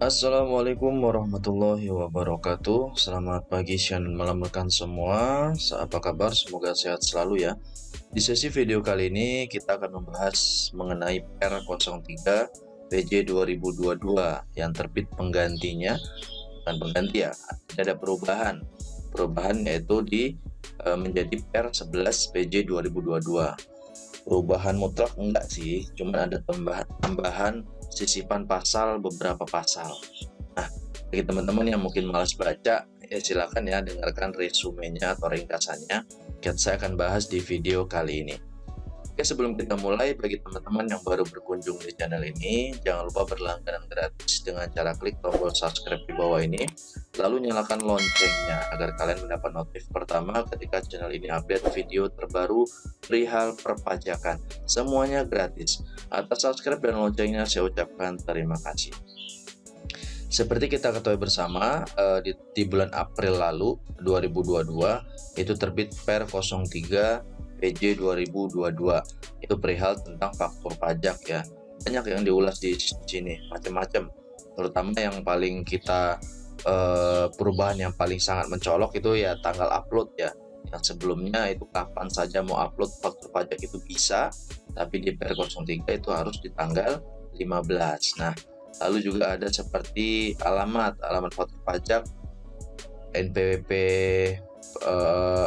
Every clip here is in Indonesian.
Assalamualaikum warahmatullahi wabarakatuh. Selamat pagi, siang, dan malam rekan semua. Apa kabar? Semoga sehat selalu ya. Di sesi video kali ini kita akan membahas mengenai PR03 PJ 2022 yang terbit penggantinya, bukan pengganti ya, ada perubahan. Perubahan yaitu menjadi PR11 PJ 2022. Perubahan mutlak enggak sih, cuma ada tambahan sisipan pasal, beberapa pasal. Nah, bagi teman-teman yang mungkin malas baca, ya silakan ya dengarkan resumenya atau ringkasannya. Saya akan bahas di video kali ini. Oke, sebelum kita mulai, bagi teman-teman yang baru berkunjung di channel ini, jangan lupa berlangganan gratis dengan cara klik tombol subscribe di bawah ini, lalu nyalakan loncengnya agar kalian mendapat notif pertama ketika channel ini update video terbaru perihal perpajakan. Semuanya gratis. Atas subscribe dan loncengnya saya ucapkan terima kasih. Seperti kita ketahui bersama, di bulan April lalu 2022 itu terbit Per 03 PJ 2022, itu perihal tentang faktur pajak ya. Banyak yang diulas di sini, macam-macam. Terutama yang paling kita perubahan yang paling sangat mencolok itu ya tanggal upload ya. Yang sebelumnya itu kapan saja mau upload faktur pajak itu bisa, tapi di Per 03 itu harus di tanggal 15. Nah, lalu juga ada seperti alamat faktur pajak, NPWP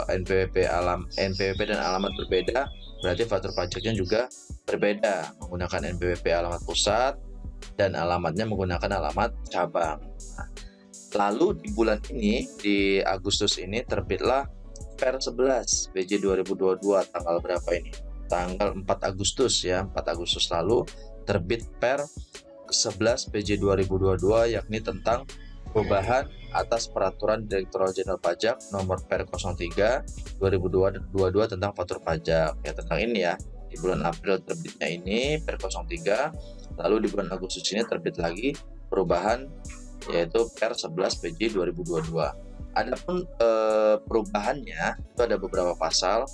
NPWP dan alamat berbeda, berarti faktur pajaknya juga berbeda, menggunakan NPWP alamat pusat dan alamatnya menggunakan alamat cabang. Nah, lalu di bulan ini, di Agustus ini terbitlah Per 11 PJ 2022. Tanggal berapa ini? Tanggal 4 Agustus ya, 4 Agustus lalu terbit Per 11 PJ 2022, yakni tentang perubahan atas Peraturan Direktorat Jenderal Pajak Nomor Per 03 2022 tentang faktur pajak. Ya, tentang ini ya. Di bulan April terbitnya ini Per 03, lalu di bulan Agustus ini terbit lagi perubahan yaitu Per 11 PJ 2022. Adapun perubahannya itu ada beberapa pasal.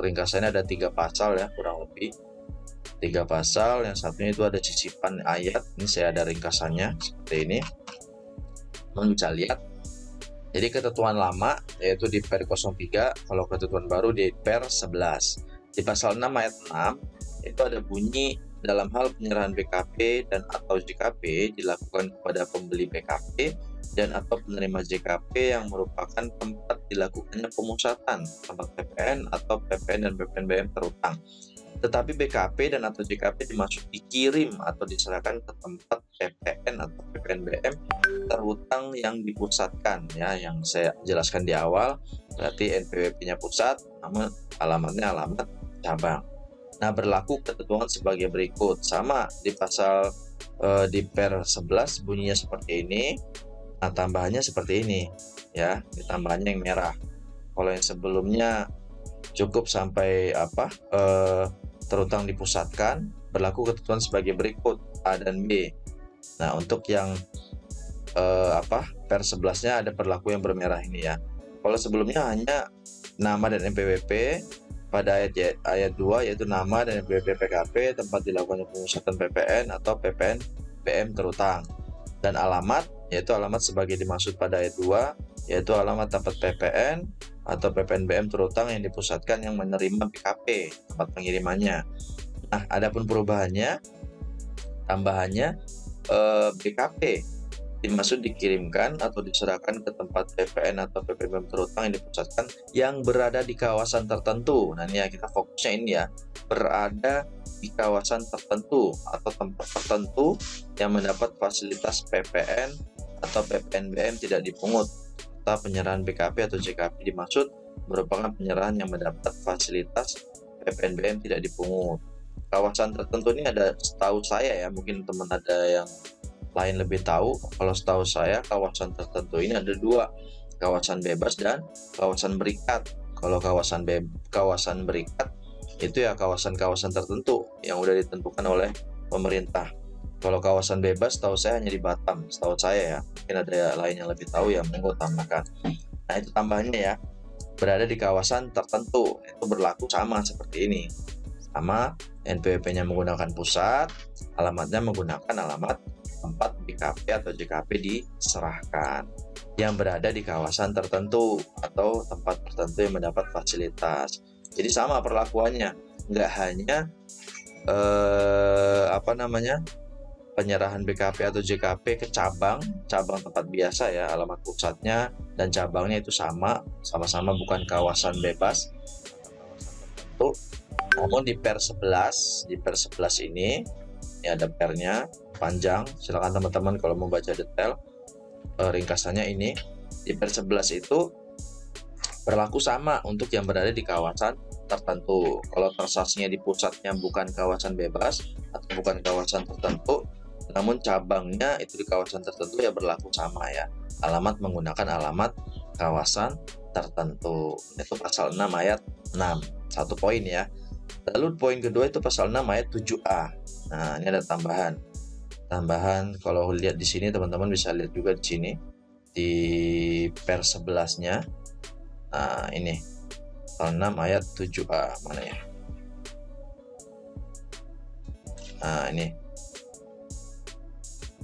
Ringkasannya ada 3 pasal ya, kurang lebih 3 pasal. Yang satunya itu ada sisipan ayat. Ini saya ada ringkasannya seperti ini. Bisa lihat. Jadi ketentuan lama yaitu di Per 03, kalau ketentuan baru di Per 11. Di pasal 6 ayat 6 itu ada bunyi, dalam hal penyerahan BKP dan atau JKP dilakukan kepada pembeli BKP dan atau penerima JKP yang merupakan tempat dilakukannya pemusatan tempat PPN atau PPN dan PPNBM terutang. Tetapi BKP dan atau JKP dimaksud dikirim atau diserahkan ke tempat PPN atau PPNBM terhutang yang dipusatkan ya, yang saya jelaskan di awal. Berarti NPWP-nya pusat, namun alamatnya alamat cabang. Nah, berlaku ketentuan sebagai berikut. Sama di pasal di Per 11 bunyinya seperti ini. Nah, tambahannya seperti ini ya, tambahannya yang merah. Kalau yang sebelumnya cukup sampai terutang dipusatkan, berlaku ketentuan sebagai berikut A dan B. Nah, untuk yang Per 11-nya ada berlaku yang bermerah ini ya. Kalau sebelumnya hanya nama dan NPWP, pada ayat 2 yaitu nama dan NPWP PKP, tempat dilakukannya pemusatan PPN atau PPN BM terutang, dan alamat yaitu alamat sebagai dimaksud pada ayat 2 yaitu alamat tempat PPN atau PPNBM terutang yang dipusatkan yang menerima BKP tempat pengirimannya. Nah, adapun perubahannya, tambahannya BKP dimaksud dikirimkan atau diserahkan ke tempat PPN atau PPNBM terutang yang dipusatkan yang berada di kawasan tertentu. Nah, ini ya, kita fokusnya ini ya, berada di kawasan tertentu atau tempat tertentu yang mendapat fasilitas PPN atau PPNBM tidak dipungut. Penyerahan BKP atau JKP dimaksud merupakan penyerahan yang mendapat fasilitas PPNBM tidak dipungut. Kawasan tertentu ini ada, setahu saya ya, mungkin teman ada yang lain lebih tahu. Kalau setahu saya kawasan tertentu ini ada 2, kawasan bebas dan kawasan berikat. Kalau kawasan berikat itu ya kawasan-kawasan tertentu yang udah ditentukan oleh pemerintah. Kalau kawasan bebas tahu saya hanya di Batam, setahu saya ya. Mungkin ada lain yang lebih tahu ya, monggo tambahkan. Nah, itu tambahannya ya, berada di kawasan tertentu, itu berlaku sama seperti ini. Sama, NPWP-nya menggunakan pusat, alamatnya menggunakan alamat tempat BKP atau JKP diserahkan yang berada di kawasan tertentu atau tempat tertentu yang mendapat fasilitas. Jadi sama perlakuannya, nggak hanya penyerahan BKP atau JKP ke cabang tempat biasa ya, alamat pusatnya dan cabangnya itu sama-sama bukan kawasan bebas atau kawasan tertentu. Namun di per 11 ini ada pernya panjang, silakan teman-teman kalau mau baca detail. Ringkasannya ini di per 11 itu berlaku sama untuk yang berada di kawasan tertentu. Kalau transaksinya di pusatnya bukan kawasan bebas atau bukan kawasan tertentu, namun cabangnya itu di kawasan tertentu ya berlaku sama ya. Alamat menggunakan alamat kawasan tertentu. Itu pasal 6 ayat 6. Satu poin ya. Lalu poin kedua itu pasal 6 ayat 7A. Nah, ini ada tambahan kalau lihat di sini teman-teman bisa lihat juga di sini di per 11-nya. Nah, ini pasal 6 ayat 7A mana ya? Nah, ini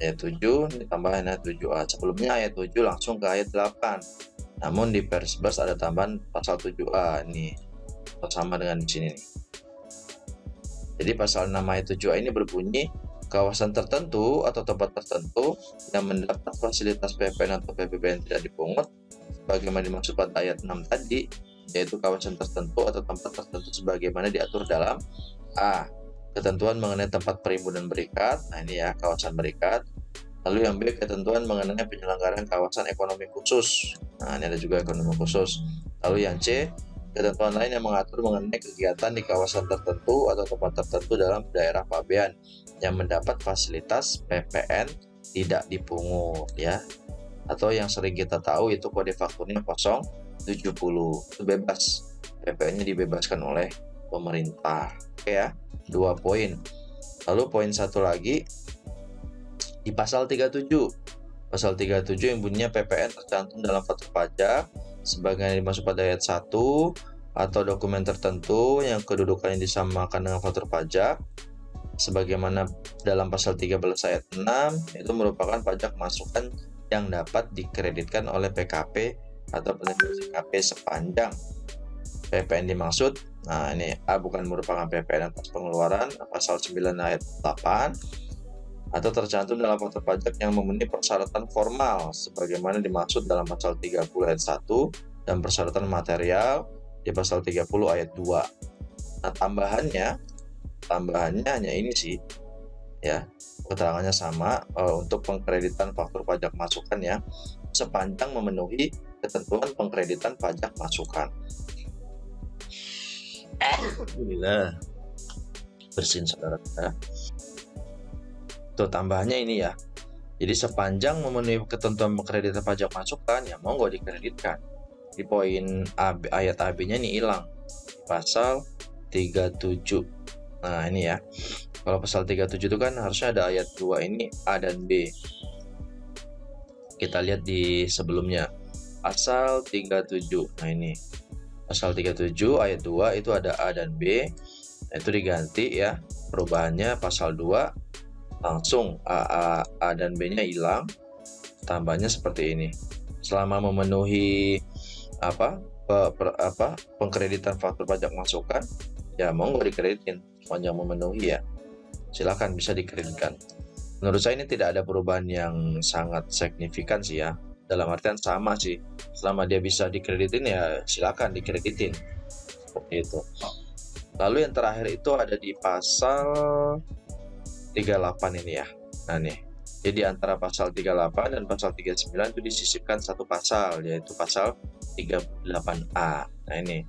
ayat 7 ditambahin ayat 7A. Sebelumnya ayat 7 langsung ke ayat 8. Namun di per 11 ada tambahan pasal 7A ini. Sama dengan di sini nih. Jadi pasal 6 ayat 7A ini berbunyi kawasan tertentu atau tempat tertentu yang mendapat fasilitas PPN atau PPBN tidak dipungut sebagaimana dimaksud pada ayat 6 tadi, yaitu kawasan tertentu atau tempat tertentu sebagaimana diatur dalam A. Ketentuan mengenai tempat perimbunan berikat. Nah, ini ya kawasan berikat. Lalu yang B, ketentuan mengenai penyelenggaraan kawasan ekonomi khusus. Nah, ini ada juga ekonomi khusus. Lalu yang C, ketentuan lain yang mengatur mengenai kegiatan di kawasan tertentu atau tempat tertentu dalam daerah pabean yang mendapat fasilitas PPN tidak dipungut ya. Atau yang sering kita tahu itu kode fakturnya 070. Itu bebas. PPN-nya dibebaskan oleh pemerintah. Oke ya. 2 poin. Lalu poin satu lagi di pasal 37. Pasal 37 yang bunyinya PPN tercantum dalam faktur pajak sebagaimana dimaksud pada ayat 1 atau dokumen tertentu yang kedudukannya disamakan dengan faktur pajak sebagaimana dalam pasal 13 ayat 6 itu merupakan pajak masukan yang dapat dikreditkan oleh PKP atau penerima JKP sepanjang PPN dimaksud. Nah, ini A bukan merupakan PPN atas pengeluaran pasal 9 ayat 8 atau tercantum dalam faktur pajak yang memenuhi persyaratan formal sebagaimana dimaksud dalam pasal 30 ayat 1 dan persyaratan material di pasal 30 ayat 2. Nah, tambahannya hanya ini sih ya, keterangannya sama untuk pengkreditan faktur pajak masukan ya sepanjang memenuhi ketentuan pengkreditan pajak masukan. Alhamdulillah bersin saudara-saudara. Tuh tambahannya ini ya. Jadi sepanjang memenuhi ketentuan pengkreditan pajak masukan ya monggo dikreditkan. Di poin ayat AB-nya ini hilang. Pasal 37. Nah, ini ya. Kalau pasal 37 itu kan harusnya ada ayat 2 ini A dan B. Kita lihat di sebelumnya. Pasal 37. Nah, ini. Pasal 37 ayat 2 itu ada A dan B. Nah, itu diganti ya. Perubahannya pasal 2 langsung A dan B-nya hilang, tambahnya seperti ini. Selama memenuhi pengkreditan faktur pajak masukan, ya monggo dikreditin sepanjang memenuhi ya. Silakan bisa dikreditkan. Menurut saya ini tidak ada perubahan yang sangat signifikan sih ya. Dalam artian sama sih. Selama dia bisa dikreditin ya silakan dikreditin. Seperti itu. Lalu yang terakhir itu ada di pasal 38 ini ya. Nah nih, jadi antara pasal 38 dan pasal 39 itu disisipkan satu pasal, yaitu pasal 38A. Nah ini,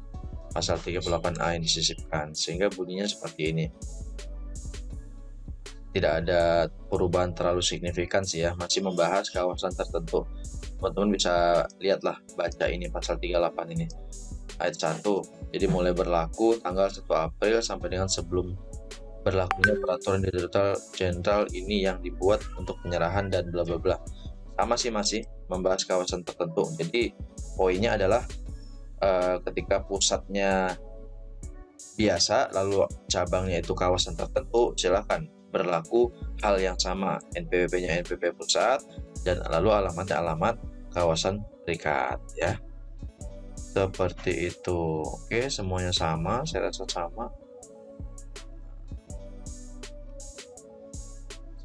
pasal 38A yang disisipkan, sehingga bunyinya seperti ini. Tidak ada perubahan terlalu signifikan sih ya, masih membahas kawasan tertentu. Teman-teman bisa lihatlah, baca ini pasal 38 ini. Ayat 1, jadi mulai berlaku tanggal 1 April sampai dengan sebelum berlakunya peraturan direktur jenderal ini yang dibuat untuk penyerahan dan bla bla bla. Sama sih masih membahas kawasan tertentu. Jadi poinnya adalah ketika pusatnya biasa lalu cabangnya itu kawasan tertentu, silakan berlaku hal yang sama, NPWP-nya NPWP pusat dan lalu alamatnya alamat kawasan berikat ya. Seperti itu. Oke, semuanya sama, saya rasa sama.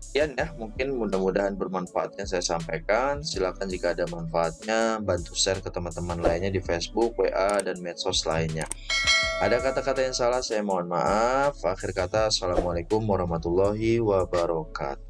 Sekian ya, mungkin mudah-mudahan bermanfaat yang saya sampaikan. Silakan jika ada manfaatnya bantu share ke teman-teman lainnya di Facebook, WA, dan medsos lainnya. Ada kata-kata yang salah, saya mohon maaf. Akhir kata, assalamualaikum warahmatullahi wabarakatuh.